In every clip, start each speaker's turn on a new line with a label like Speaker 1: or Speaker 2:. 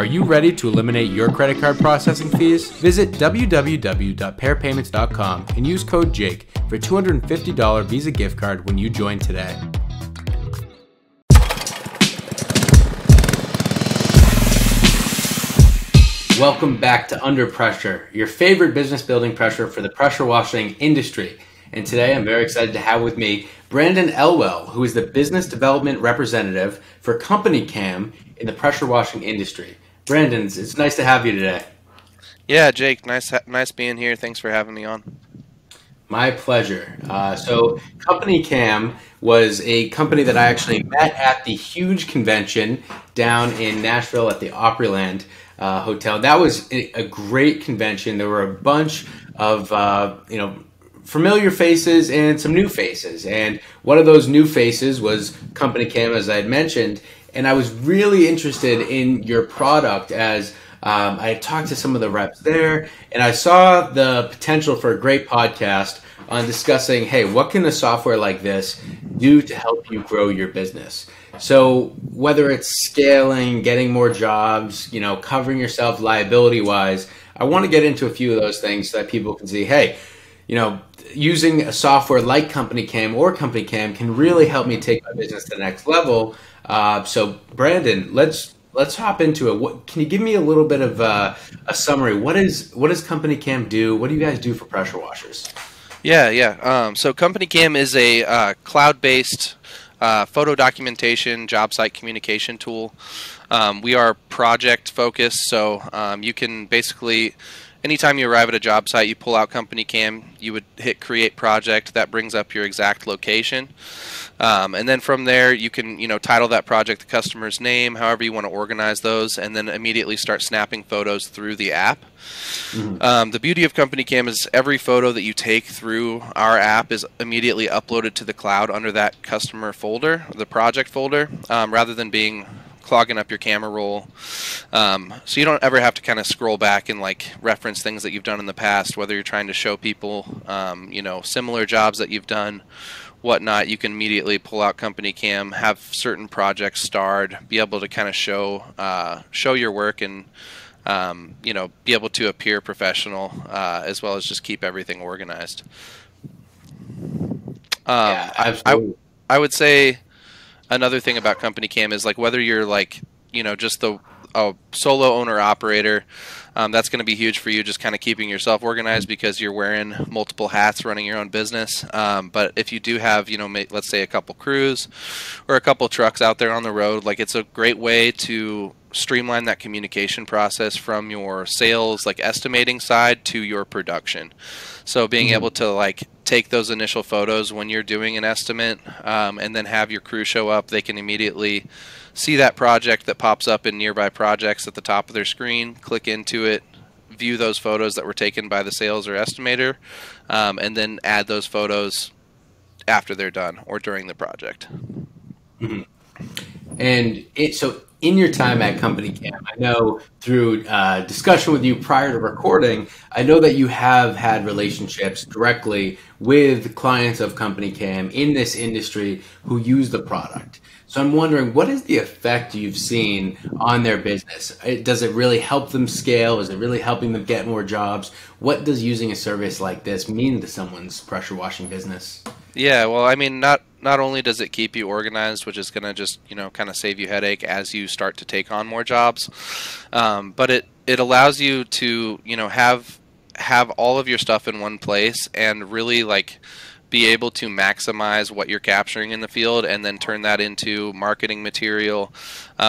Speaker 1: Are you ready to eliminate your credit card processing fees? Visit www.pairpayments.com and use code JAKE for a $250 Visa gift card when you join today. Welcome back to Under Pressure, your favorite business building pressure for the pressure washing industry. And today I'm very excited to have with me Brandon Elwell, who is the business development representative for CompanyCam in the pressure washing industry. Brandon, it's nice to have you today.
Speaker 2: Yeah, Jake, nice being here. Thanks for having me on.
Speaker 1: My pleasure. So CompanyCam was a company that I actually met at the huge convention down in Nashville at the Opryland Hotel. That was a great convention. There were a bunch of familiar faces and some new faces. And one of those new faces was CompanyCam, as I had mentioned. And I was really interested in your product as I had talked to some of the reps there, and I saw the potential for a great podcast on discussing, hey, what can a software like this do to help you grow your business? So whether it's scaling, getting more jobs, covering yourself liability-wise, I want to get into a few of those things so that people can see, hey, using a software like CompanyCam or CompanyCam can really help me take my business to the next level. So Brandon, let's hop into it. Can you give me a little bit of a summary? What does CompanyCam do? What do you guys do for pressure washers?
Speaker 2: Yeah. So CompanyCam is a cloud-based photo documentation, job site communication tool. We are project focused, so you can basically, anytime you arrive at a job site, you pull out CompanyCam, you would hit create project. That brings up your exact location. And then from there, you can title that project the customer's name, however you want to organize those, and then immediately start snapping photos through the app. Mm-hmm. The beauty of CompanyCam is every photo that you take through our app is immediately uploaded to the cloud under that customer folder, the project folder, rather than clogging up your camera roll. So you don't ever have to kind of scroll back and reference things that you've done in the past, whether you're trying to show people similar jobs that you've done, whatnot. You can immediately pull out CompanyCam, have certain projects starred, be able to kind of show your work and be able to appear professional, as well as just keep everything organized.
Speaker 1: Yeah, absolutely.
Speaker 2: I would say another thing about CompanyCam is whether you're just a solo owner operator, that's going to be huge for you, just kind of keeping yourself organized because you're wearing multiple hats running your own business. But if you do have, let's say a couple crews or a couple trucks out there on the road, it's a great way to streamline that communication process from your sales, estimating side to your production. So being able to take those initial photos when you're doing an estimate, and then have your crew show up, they can immediately see that project that pops up in nearby projects at the top of their screen, click into it, view those photos that were taken by the sales or estimator, and then add those photos after they're done or during the project.
Speaker 1: Mm-hmm. And so in your time at CompanyCam, I know through discussion with you prior to recording, I know that you have had relationships directly with clients of CompanyCam in this industry who use the product. So I'm wondering, what is the effect you've seen on their business? Does it really help them scale? Is it really helping them get more jobs? What does using a service like this mean to someone's pressure washing business?
Speaker 2: Yeah, well, I mean, not only does it keep you organized, which is going to just, kind of save you headache as you start to take on more jobs, but it allows you to, have all of your stuff in one place and really be able to maximize what you're capturing in the field and then turn that into marketing material.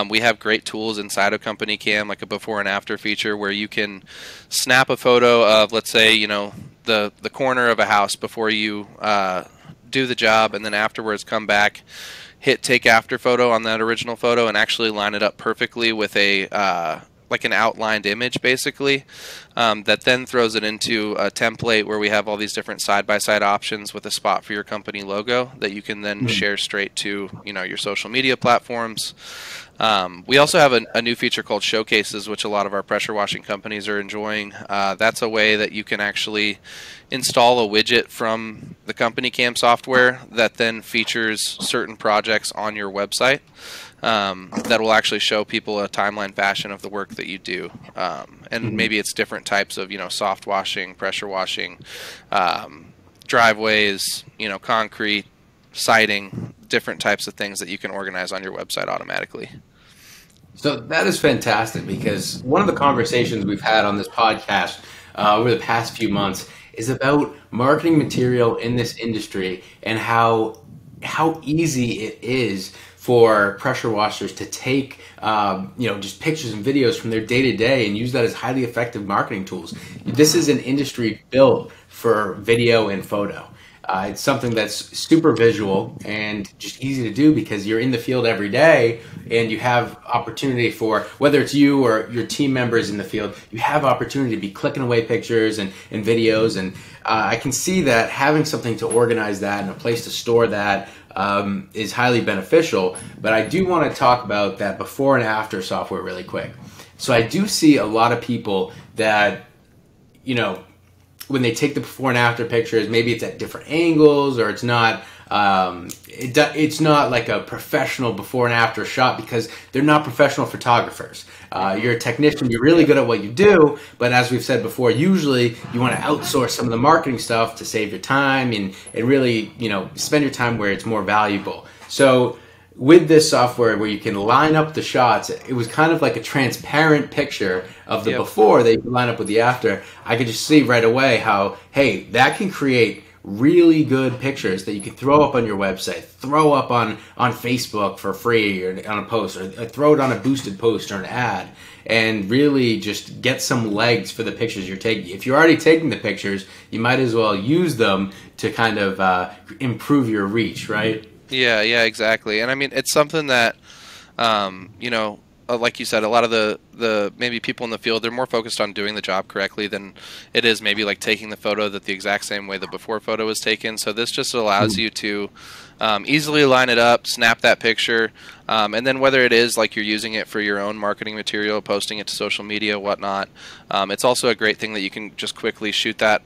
Speaker 2: We have great tools inside of CompanyCam, like a before and after feature where you can snap a photo of, let's say, the corner of a house before you do the job, and then afterwards come back, hit take after photo on that original photo and actually line it up perfectly with a an outlined image, basically, that then throws it into a template where we have all these different side-by-side options with a spot for your company logo that you can then share straight to your social media platforms. We also have a new feature called Showcases, which a lot of our pressure washing companies are enjoying. That's a way that you can actually install a widget from the CompanyCam software that then features certain projects on your website. that will actually show people a timeline fashion of the work that you do. And maybe it's different types of, soft washing, pressure washing, driveways, concrete, siding, different types of things that you can organize on your website automatically.
Speaker 1: So that is fantastic, because one of the conversations we've had on this podcast over the past few months is about marketing material in this industry, and how easy it is for pressure washers to take just pictures and videos from their day to day and use that as highly effective marketing tools. This is an industry built for video and photo. It's something that's super visual and just easy to do, because you're in the field every day and you have opportunity for, whether it's you or your team members in the field, you have opportunity to be clicking away pictures and videos. And I can see that having something to organize that and a place to store that is highly beneficial. But I do want to talk about that before and after software really quick. So I do see a lot of people that, when they take the before and after pictures, maybe it's at different angles, or it's not it's not like a professional before and after shot, because they're not professional photographers. You're a technician, you're really good at what you do, but as we've said before, usually you want to outsource some of the marketing stuff to save your time and really, spend your time where it's more valuable. So with this software where you can line up the shots, it was kind of like a transparent picture of the before that you can line up with the after. I could just see right away how, hey, that can create really good pictures that you can throw up on your website, throw up on Facebook for free, or on a post, or throw it on a boosted post or an ad, and really just get some legs for the pictures you're taking. If you're already taking the pictures, you might as well use them to kind of improve your reach, right?
Speaker 2: Yeah, exactly. And I mean, it's something that, like you said, a lot of the maybe people in the field, they're more focused on doing the job correctly than it is maybe like taking the photo that the exact same way the before photo was taken. So this just allows you to easily line it up, snap that picture, and then whether it is like you're using it for your own marketing material, posting it to social media, whatnot, it's also a great thing that you can just quickly shoot that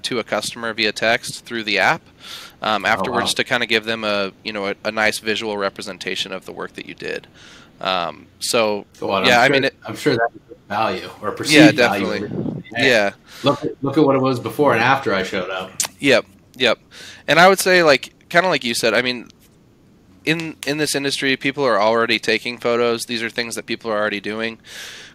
Speaker 2: to a customer via text through the app afterwards, to kind of give them a nice visual representation of the work that you did. I'm sure
Speaker 1: that's value, or perceived
Speaker 2: definitely.
Speaker 1: value.
Speaker 2: Yeah.
Speaker 1: Look at what it was before and after I showed up.
Speaker 2: Yep. And I would say, kind of like you said, I mean, in this industry, people are already taking photos. These are things that people are already doing.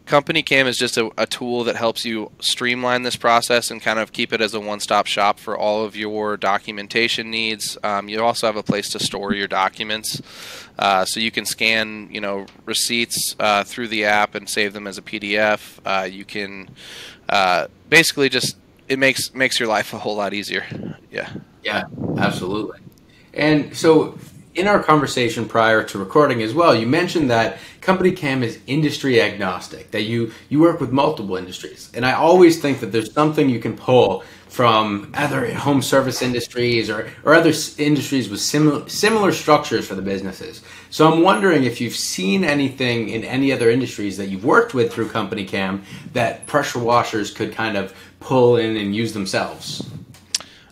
Speaker 2: CompanyCam is just a tool that helps you streamline this process and kind of keep it as a one-stop shop for all of your documentation needs. You also have a place to store your documents, so you can scan, receipts through the app and save them as a PDF. You can basically just, it makes your life a whole lot easier.
Speaker 1: Yeah, absolutely. And so, in our conversation prior to recording as well, you mentioned that CompanyCam is industry agnostic, that you work with multiple industries. And I always think that there's something you can pull from other home service industries or other industries with similar structures for the businesses. So I'm wondering if you've seen anything in any other industries that you've worked with through CompanyCam that pressure washers could kind of pull in and use themselves.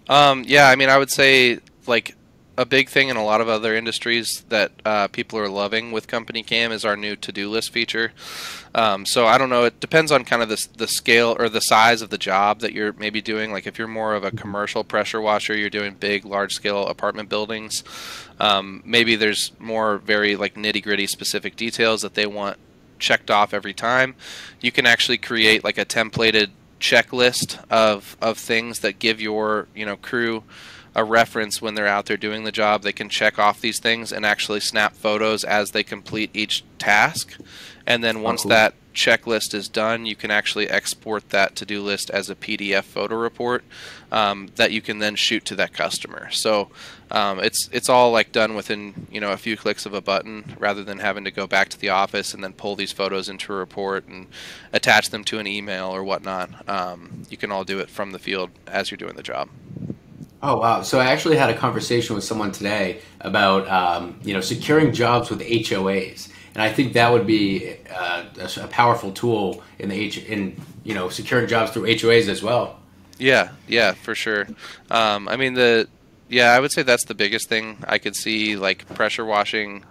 Speaker 2: I mean, I would say, like, a big thing in a lot of other industries that people are loving with CompanyCam is our new to-do list feature. So I don't know, it depends on kind of the scale or the size of the job that you're maybe doing. Like if you're more of a commercial pressure washer, you're doing big, large-scale apartment buildings, maybe there's more very like nitty-gritty specific details that they want checked off every time. You can actually create like a templated checklist of things that give your crew a reference when they're out there doing the job. They can check off these things and actually snap photos as they complete each task. And then once that checklist is done, you can actually export that to-do list as a PDF photo report that you can then shoot to that customer. So it's all like done within a few clicks of a button, rather than having to go back to the office and then pull these photos into a report and attach them to an email or whatnot. You can all do it from the field as you're doing the job.
Speaker 1: Oh, wow. So I actually had a conversation with someone today about, securing jobs with HOAs. And I think that would be a powerful tool in securing jobs through HOAs as well.
Speaker 2: Yeah, for sure. I mean, I would say that's the biggest thing I could see, like pressure washing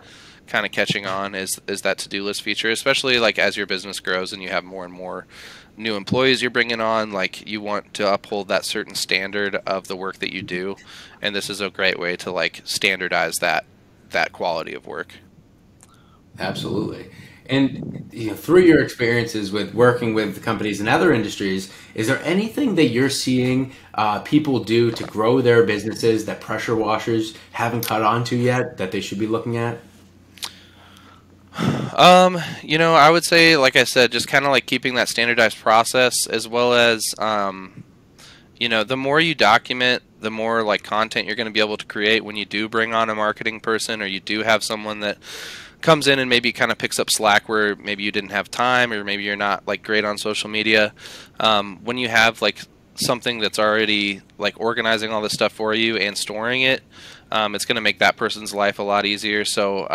Speaker 2: kind of catching on is that to-do list feature, especially like as your business grows and you have more and more new employees you're bringing on. Like, you want to uphold that certain standard of the work that you do, and this is a great way to like standardize that quality of work.
Speaker 1: Absolutely. And through your experiences with working with companies in other industries, is there anything that you're seeing people do to grow their businesses that pressure washers haven't caught on to yet that they should be looking at?
Speaker 2: I would say, like I said, just kind of like keeping that standardized process, as well as, the more you document, the more like content you're going to be able to create when you do bring on a marketing person, or you do have someone that comes in and maybe kind of picks up slack where maybe you didn't have time, or maybe you're not like great on social media. When you have like something that's already like organizing all this stuff for you and storing it, it's going to make that person's life a lot easier. So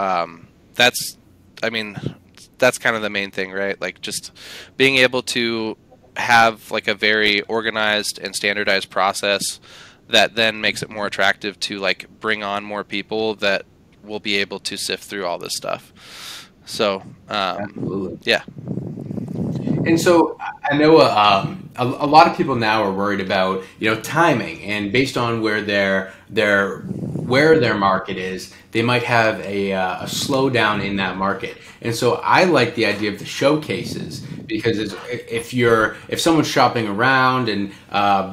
Speaker 2: that's kind of the main thing, right? Like, just being able to have like a very organized and standardized process that then makes it more attractive to like bring on more people that will be able to sift through all this stuff. So, yeah.
Speaker 1: And so I know a lot of people now are worried about timing, and based on where their market is, they might have a slowdown in that market. And so I like the idea of the showcases, because if someone's shopping around and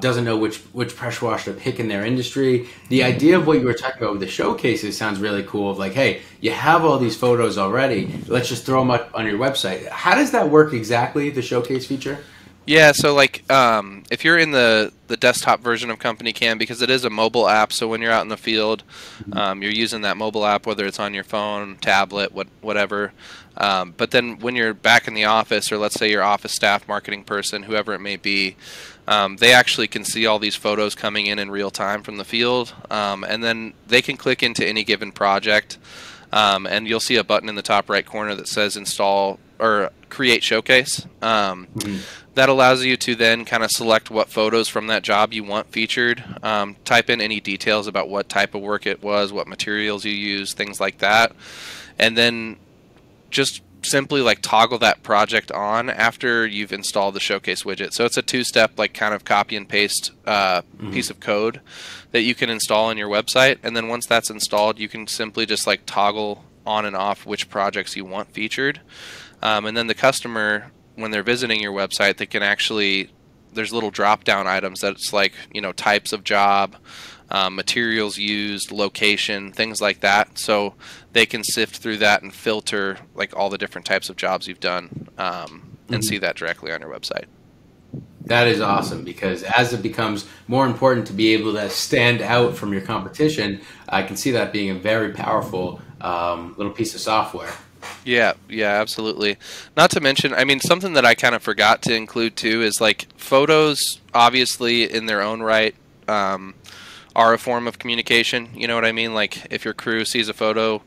Speaker 1: doesn't know which pressure washer to pick in their industry, the idea of what you were talking about with the showcases sounds really cool. Of like, hey, you have all these photos already, let's just throw them up on your website. How does that work exactly, the showcase feature?
Speaker 2: Yeah, so like if you're in the desktop version of CompanyCam, because it is a mobile app, so when you're out in the field, you're using that mobile app, whether it's on your phone, tablet, whatever. But then when you're back in the office, or let's say your office staff, marketing person, whoever it may be, they actually can see all these photos coming in real time from the field, and then they can click into any given project, and you'll see a button in the top right corner that says install or create showcase. That allows you to then kind of select what photos from that job you want featured, type in any details about what type of work it was, what materials you use, things like that, and then just simply like toggle that project on after you've installed the showcase widget. So it's a two-step like kind of copy and paste piece of code that you can install on your website, and then once that's installed, you can simply just like toggle on and off which projects you want featured, and then the customer, when they're visiting your website, they can actually, there's little drop down items that's like, types of job, materials used, location, things like that. So they can sift through that and filter like all the different types of jobs you've done, and see that directly on your website.
Speaker 1: That is awesome, because as it becomes more important to be able to stand out from your competition, I can see that being a very powerful little piece of software.
Speaker 2: Yeah, absolutely. Not to mention, something that I kind of forgot to include too is like photos, obviously in their own right, are a form of communication. You know what I mean? Like, if your crew sees a photo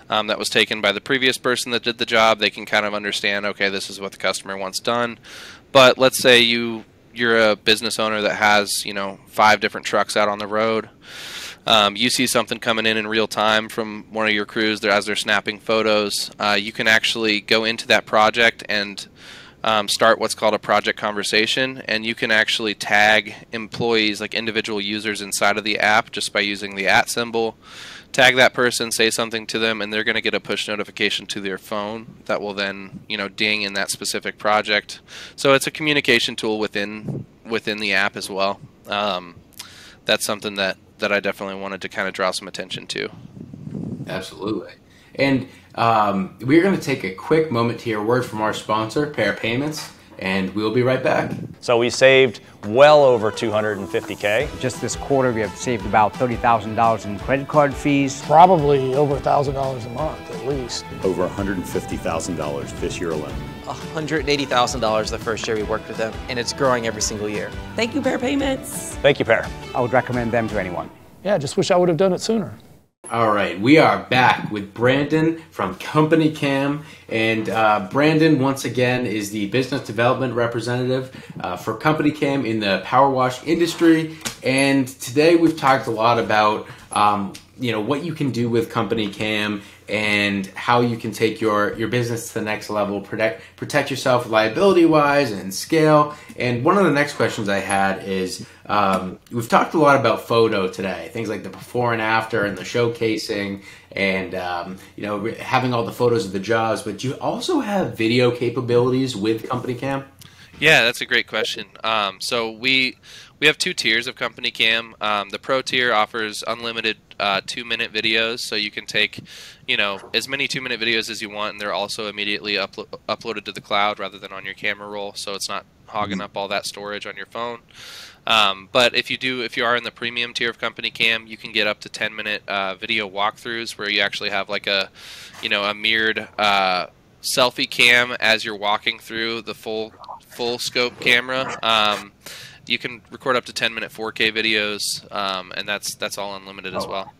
Speaker 2: that was taken by the previous person that did the job, they can kind of understand, okay, this is what the customer wants done. But let's say you're a business owner that has 5 different trucks out on the road. You see something coming in real time from one of your crews as they're snapping photos. You can actually go into that project and start what's called a project conversation, and you can actually tag employees, like individual users inside of the app, just by using the @ symbol. Tag that person, say something to them, and they're going to get a push notification to their phone that will then ding in that specific project. So it's a communication tool within the app as well. That's something that I definitely wanted to kind of draw some attention to.
Speaker 1: Absolutely. And we're going to take a quick moment to hear a word from our sponsor, Pair Payments, and we'll be right back.
Speaker 3: So we saved well over $250K.
Speaker 4: Just this quarter, we have saved about $30,000 in credit card fees.
Speaker 5: Probably over $1,000 a month, at least.
Speaker 6: Over $150,000 this year alone.
Speaker 7: $180,000 the first year we worked with them, and it's growing every single year.
Speaker 8: Thank you, Pair Payments.
Speaker 3: Thank you, Pair.
Speaker 4: I would recommend them to anyone.
Speaker 5: Yeah, just wish I would have done it sooner.
Speaker 1: All right, we are back with Brandon from CompanyCam, and Brandon, once again, is the business development representative for CompanyCam in the power wash industry. And today we've talked a lot about what you can do with CompanyCam and how you can take your business to the next level, protect yourself liability wise and scale. And one of the next questions I had is, we've talked a lot about photo today, things like the before and after and the showcasing and having all the photos of the jobs, but do you also have video capabilities with CompanyCam?
Speaker 2: Yeah, that's a great question. So we have two tiers of CompanyCam. The Pro tier offers unlimited 2-minute videos, so you can take as many 2-minute videos as you want, and they're also immediately uploaded to the cloud rather than on your camera roll, so it's not hogging up all that storage on your phone. But if you are in the premium tier of CompanyCam, you can get up to 10-minute video walkthroughs where you actually have like a mirrored selfie cam as you're walking through the full scope camera. You can record up to 10-minute 4K videos, and that's all unlimited as well.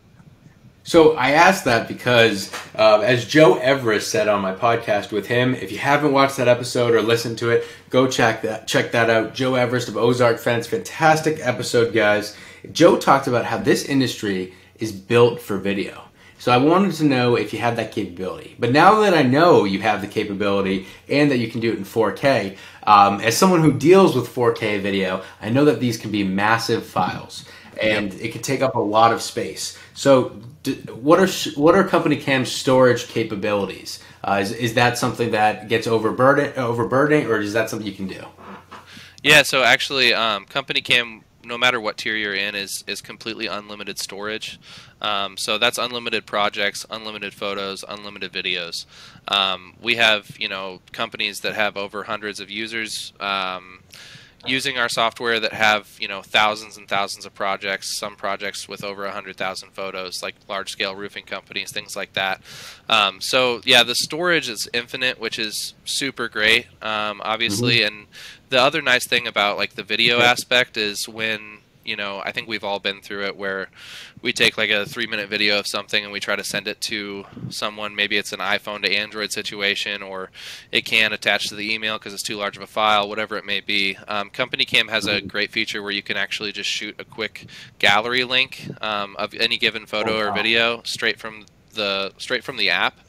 Speaker 1: So I asked that because, as Joe Everest said on my podcast with him, if you haven't watched that episode or listened to it, go check that out. Joe Everest of Ozark Fence, fantastic episode, guys. Joe talked about how this industry is built for video. So I wanted to know if you had that capability. But now that I know you have the capability and that you can do it in 4K, as someone who deals with 4K video, I know that these can be massive files and it can take up a lot of space. So what are CompanyCam's storage capabilities? Is that something that gets overburdening, or is that something you can do?
Speaker 2: Yeah, so actually CompanyCam, no matter what tier you're in, is completely unlimited storage. So that's unlimited projects, unlimited photos, unlimited videos. We have companies that have over hundreds of users using our software that have thousands and thousands of projects. Some projects with over 100,000 photos, like large-scale roofing companies, things like that. So yeah, the storage is infinite, which is super great, obviously. And the other nice thing about like the video aspect is when I think we've all been through it, where we take like a 3-minute video of something and we try to send it to someone. Maybe it's an iPhone to Android situation, or it can't attach to the email because it's too large of a file, whatever it may be. CompanyCam has a great feature where you can actually just shoot a quick gallery link of any given photo or video straight from the app.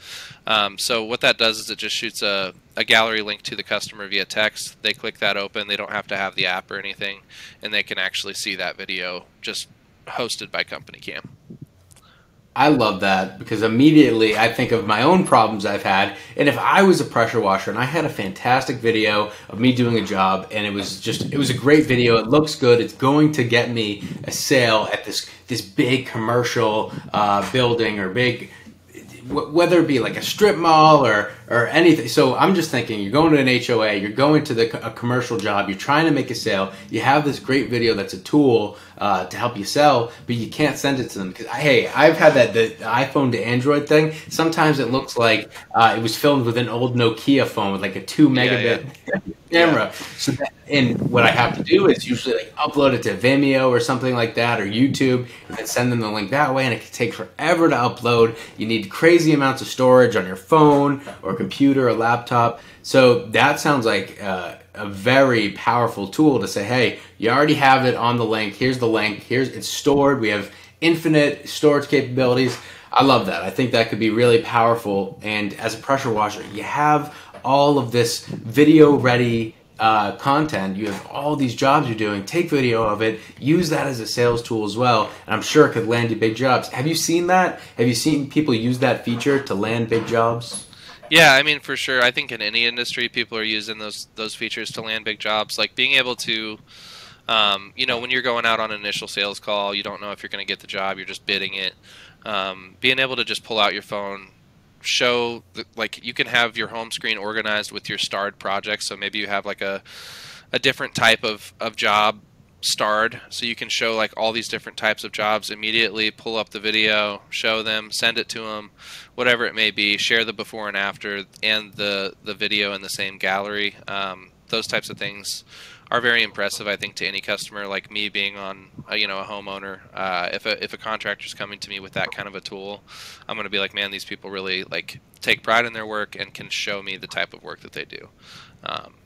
Speaker 2: So what that does is it just shoots a gallery link to the customer via text. They click that open. They don't have to have the app or anything, and they can actually see that video just hosted by CompanyCam.
Speaker 1: I love that because immediately I think of my own problems I've had, and if I was a pressure washer and I had a fantastic video of me doing a job and it was a great video, it looks good, it's going to get me a sale at this big commercial building or big, whether it be like a strip mall or anything. So I'm just thinking, you're going to an HOA, you're going to a commercial job, you're trying to make a sale, you have this great video that's a tool to help you sell, but you can't send it to them because, hey, I've had the iPhone to Android thing. Sometimes it looks like it was filmed with an old Nokia phone with like a 2 megabit camera. So and what I have to do is usually like upload it to Vimeo or something like that, or YouTube, and then send them the link that way, and it can take forever to upload. You need crazy amounts of storage on your phone or computer or laptop. So that sounds like a very powerful tool to say, hey, you already have it on the link. Here's the link. It's stored. We have infinite storage capabilities. I love that. I think that could be really powerful. And as a pressure washer, you have all of this video-ready content. You have all these jobs you're doing. Take video of it. Use that as a sales tool as well. And I'm sure it could land you big jobs. Have you seen that? Have you seen people use that feature to land big jobs?
Speaker 2: Yeah, I mean, for sure. I think in any industry, people are using those features to land big jobs. Like being able to, when you're going out on an initial sales call, you don't know if you're going to get the job. You're just bidding it. Being able to just pull out your phone, show like you can have your home screen organized with your starred projects. So maybe you have like a different type of job starred, so you can show like all these different types of jobs immediately, pull up the video, show them, send it to them, whatever it may be, share the before and after and the video in the same gallery. Those types of things are very impressive, I think, to any customer. Like me being on, a homeowner, if a contractor's coming to me with that kind of a tool, I'm going to be like, man, these people really like take pride in their work and can show me the type of work that they do.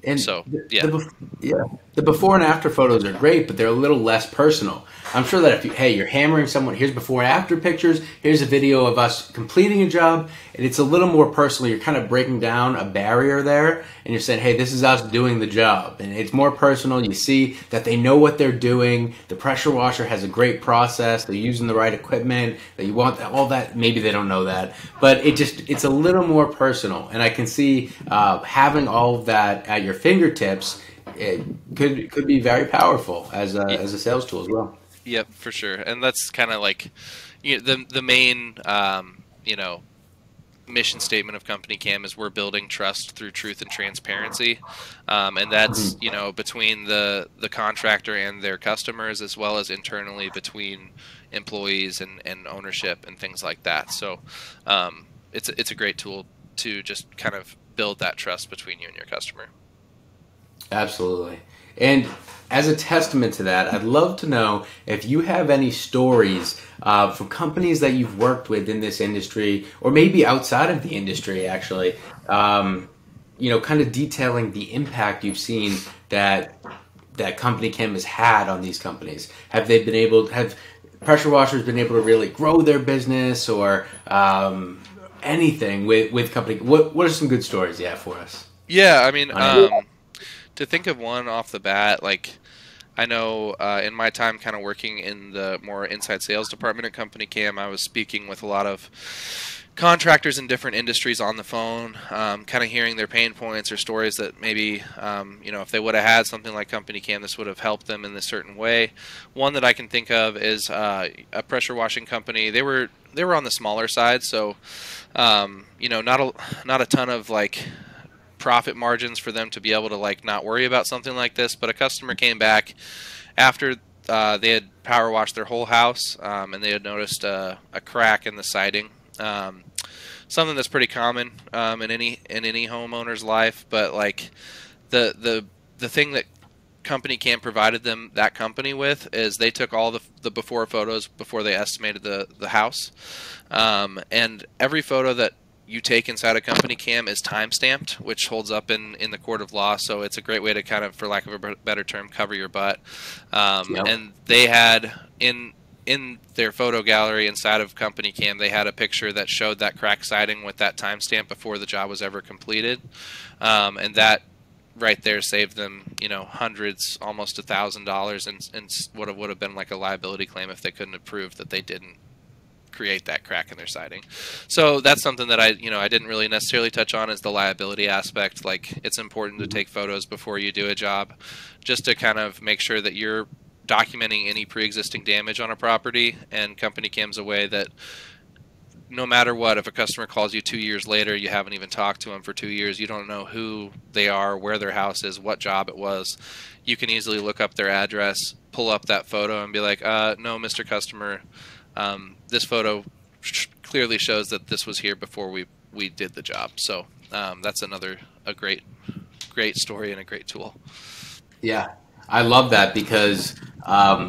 Speaker 1: And
Speaker 2: So yeah.
Speaker 1: the before and after photos are great, but they're a little less personal. I'm sure that if you're hammering someone, here's before and after pictures, here's a video of us completing a job, and it's a little more personal. You're kind of breaking down a barrier there, and you're saying, hey, this is us doing the job, and it's more personal. You see that they know what they're doing. The pressure washer has a great process. They're using the right equipment. That you want all that. Maybe they don't know that, but it's a little more personal, and I can see having all of that at your fingertips. It could be very powerful as a sales tool as well.
Speaker 2: Yep, for sure. And that's kind of like the main mission statement of CompanyCam is we're building trust through truth and transparency, and that's between the contractor and their customers, as well as internally between employees and ownership and things like that. So it's a great tool to just kind of build that trust between you and your customer.
Speaker 1: Absolutely. And as a testament to that, I'd love to know if you have any stories from companies that you've worked with in this industry, or maybe outside of the industry, actually, kind of detailing the impact you've seen that CompanyCam has had on these companies. Have pressure washers been able to really grow their business, or anything with company? What are some good stories you have for us?
Speaker 2: Yeah, I mean, to think of one off the bat, like I know in my time kind of working in the more inside sales department at CompanyCam, I was speaking with a lot of contractors in different industries on the phone, kind of hearing their pain points or stories that maybe, if they would have had something like CompanyCam, this would have helped them in this certain way. One that I can think of is a pressure washing company. They were on the smaller side, so not a ton of like profit margins for them to be able to like not worry about something like this. But a customer came back after they had power washed their whole house, and they had noticed a crack in the siding. Something that's pretty common in any homeowner's life, but like the thing that CompanyCam provided them, that company, with, is they took all the before photos before they estimated the house, and every photo that you take inside a CompanyCam is time stamped, which holds up in the court of law. So it's a great way to kind of, for lack of a better term, cover your butt. And they had in their photo gallery inside of CompanyCam, they had a picture that showed that crack siding with that timestamp before the job was ever completed, and that right there saved them, hundreds, almost $1,000, and what would have been like a liability claim if they couldn't have proved that they didn't create that crack in their siding. So that's something that I didn't really necessarily touch on, is the liability aspect. Like, it's important to take photos before you do a job, just to kind of make sure that you're documenting any pre-existing damage on a property. And CompanyCam's a way that no matter what, if a customer calls you 2 years later, you haven't even talked to them for 2 years, you don't know who they are, where their house is, what job it was, you can easily look up their address, pull up that photo, and be like, no, Mr. Customer, this photo clearly shows that this was here before we did the job. So that's a great story and a great tool.
Speaker 1: Yeah, I love that, because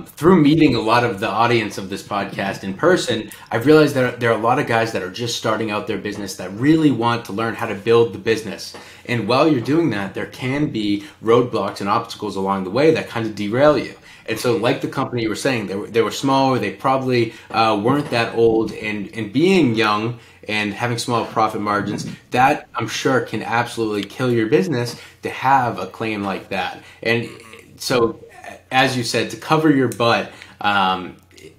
Speaker 1: through meeting a lot of the audience of this podcast in person, I've realized that there are a lot of guys that are just starting out their business that really want to learn how to build the business. And while you're doing that, there can be roadblocks and obstacles along the way that kind of derail you. And so, like the company you were saying, they were small, or they probably weren't that old, and being young and having small profit margins, that I'm sure can absolutely kill your business to have a claim like that. And so, as you said, to cover your butt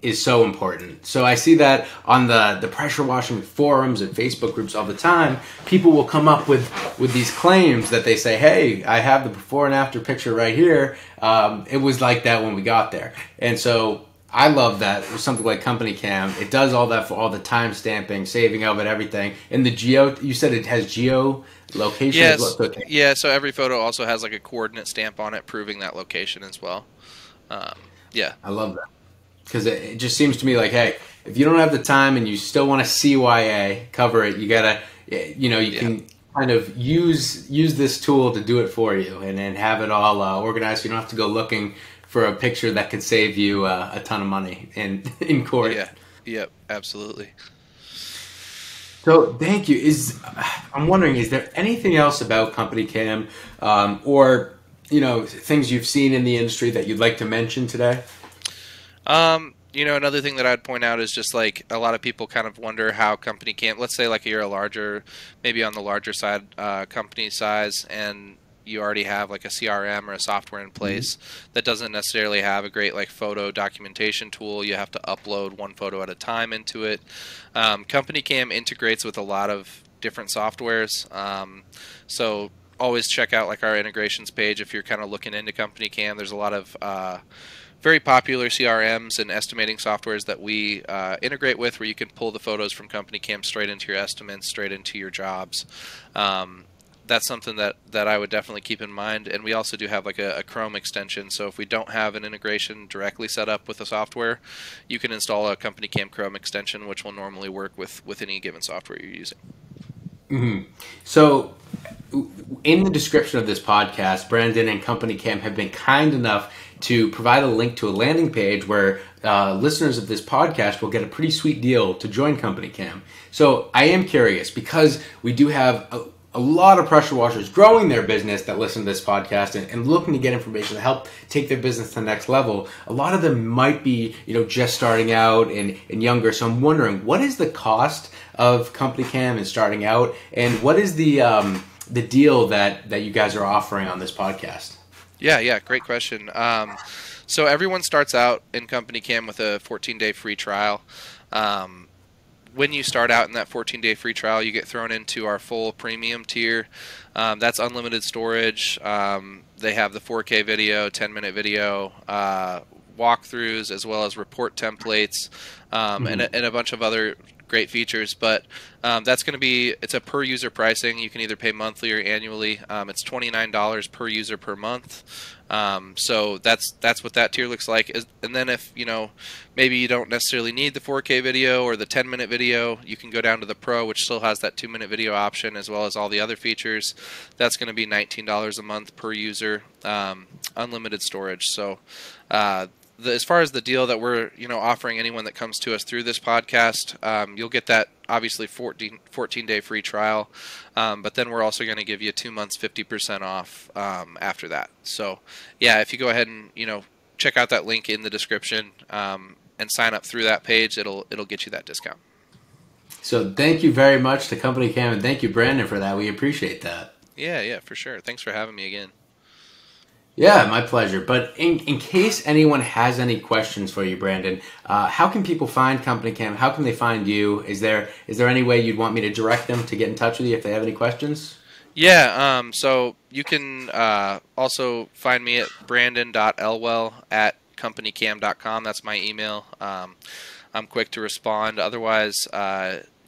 Speaker 1: is so important. So I see that on the pressure washing forums and Facebook groups all the time. People will come up with these claims that they say, hey, I have the before and after picture right here. It was like that when we got there. And so I love that. Something like CompanyCam, it does all that for all the time stamping, saving of it, everything. And the you said it has geo location?
Speaker 2: Yes. Yeah, so every photo also has like a coordinate stamp on it proving that location as well. Yeah.
Speaker 1: I love that. Because it just seems to me like, hey, if you don't have the time and you still want to CYA, cover it, you got to, you can kind of use this tool to do it for you, and then have it all organized. So you don't have to go looking for a picture that could save you a ton of money in court.
Speaker 2: Yeah. Yep. Absolutely.
Speaker 1: So thank you. I'm wondering, is there anything else about CompanyCam, or things you've seen in the industry that you'd like to mention today?
Speaker 2: Another thing that I'd point out is just like a lot of people kind of wonder how CompanyCam, let's say like you're a larger, maybe on the larger side, company size, and you already have like a CRM or a software in place that doesn't necessarily have a great like photo documentation tool. You have to upload one photo at a time into it. CompanyCam integrates with a lot of different softwares. So always check out like our integrations page if you're kind of looking into CompanyCam. There's a lot of very popular CRMs and estimating softwares that we integrate with, where you can pull the photos from CompanyCam straight into your estimates, straight into your jobs. That's something that I would definitely keep in mind. And we also do have like a Chrome extension, so if we don't have an integration directly set up with the software, you can install a CompanyCam Chrome extension, which will normally work with any given software you're using.
Speaker 1: Mm-hmm. So in the description of this podcast, Brandon and CompanyCam have been kind enough to provide a link to a landing page where listeners of this podcast will get a pretty sweet deal to join CompanyCam. So I am curious, because we do have a lot of pressure washers growing their business that listen to this podcast and looking to get information to help take their business to the next level. A lot of them might be, just starting out and younger. So I'm wondering, what is the cost of CompanyCam and starting out, and what is the deal that you guys are offering on this podcast?
Speaker 2: Yeah, great question. So everyone starts out in CompanyCam with a 14-day free trial. When you start out in that 14-day free trial, you get thrown into our full premium tier. That's unlimited storage. They have the 4K video, 10-minute video, walkthroughs, as well as report templates, and a bunch of other great features. But that's going to be, it's a per user pricing. You can either pay monthly or annually. It's $29 per user per month. So that's what that tier looks like. And then if maybe you don't necessarily need the 4K video or the 10-minute video, you can go down to the Pro, which still has that 2-minute video option as well as all the other features. That's going to be $19 a month per user, unlimited storage. So as far as the deal that we're offering anyone that comes to us through this podcast, you'll get that obviously 14-day free trial, but then we're also going to give you 2 months 50% off after that. So yeah, if you go ahead and check out that link in the description and sign up through that page, it'll get you that discount.
Speaker 1: So thank you very much to CompanyCam, and thank you, Brandon, for that. We appreciate that.
Speaker 2: Yeah, for sure. Thanks for having me again.
Speaker 1: Yeah, my pleasure. But in case anyone has any questions for you, Brandon, how can people find CompanyCam? How can they find you? Is there any way you'd want me to direct them to get in touch with you if they have any questions?
Speaker 2: Yeah, so you can also find me at brandon.elwell@companycam.com. That's my email. I'm quick to respond. Otherwise,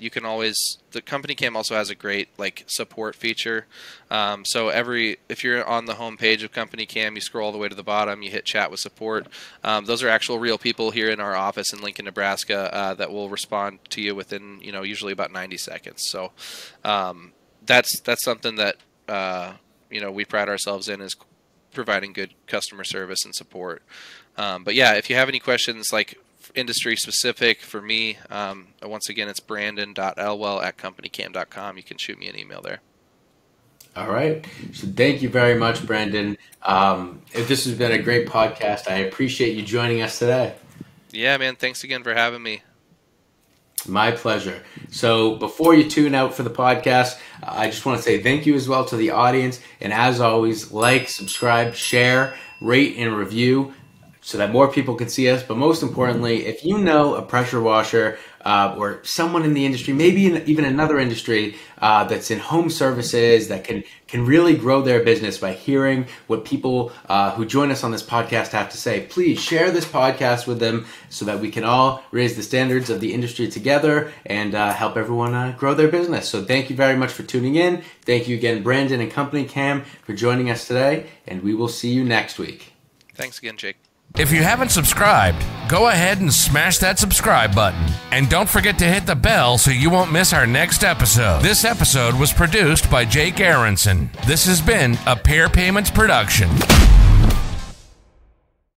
Speaker 2: you can always, the CompanyCam also has a great support feature. So if you're on the home page of CompanyCam, you scroll all the way to the bottom, you hit chat with support. Those are actual real people here in our office in Lincoln, Nebraska, that will respond to you within usually about 90 seconds. So that's something that we pride ourselves in, is providing good customer service and support. But yeah, if you have any questions industry specific for me, once again, it's brandon.elwell@companycam.com. You can shoot me an email there.
Speaker 1: All right. So thank you very much, Brandon. This has been a great podcast. I appreciate you joining us today.
Speaker 2: Yeah, man. Thanks again for having me.
Speaker 1: My pleasure. So before you tune out for the podcast, I just want to say thank you as well to the audience. And as always, subscribe, share, rate, and review, so that more people can see us. But most importantly, if you know a pressure washer or someone in the industry, maybe even another industry that's in home services that can really grow their business by hearing what people who join us on this podcast have to say, please share this podcast with them so that we can all raise the standards of the industry together and help everyone grow their business. So thank you very much for tuning in. Thank you again, Brandon and CompanyCam, for joining us today, and we will see you next week.
Speaker 2: Thanks again, Jake.
Speaker 8: If you haven't subscribed, go ahead and smash that subscribe button. And don't forget to hit the bell so you won't miss our next episode. This episode was produced by Jake Aronson. This has been a Pair Payments production.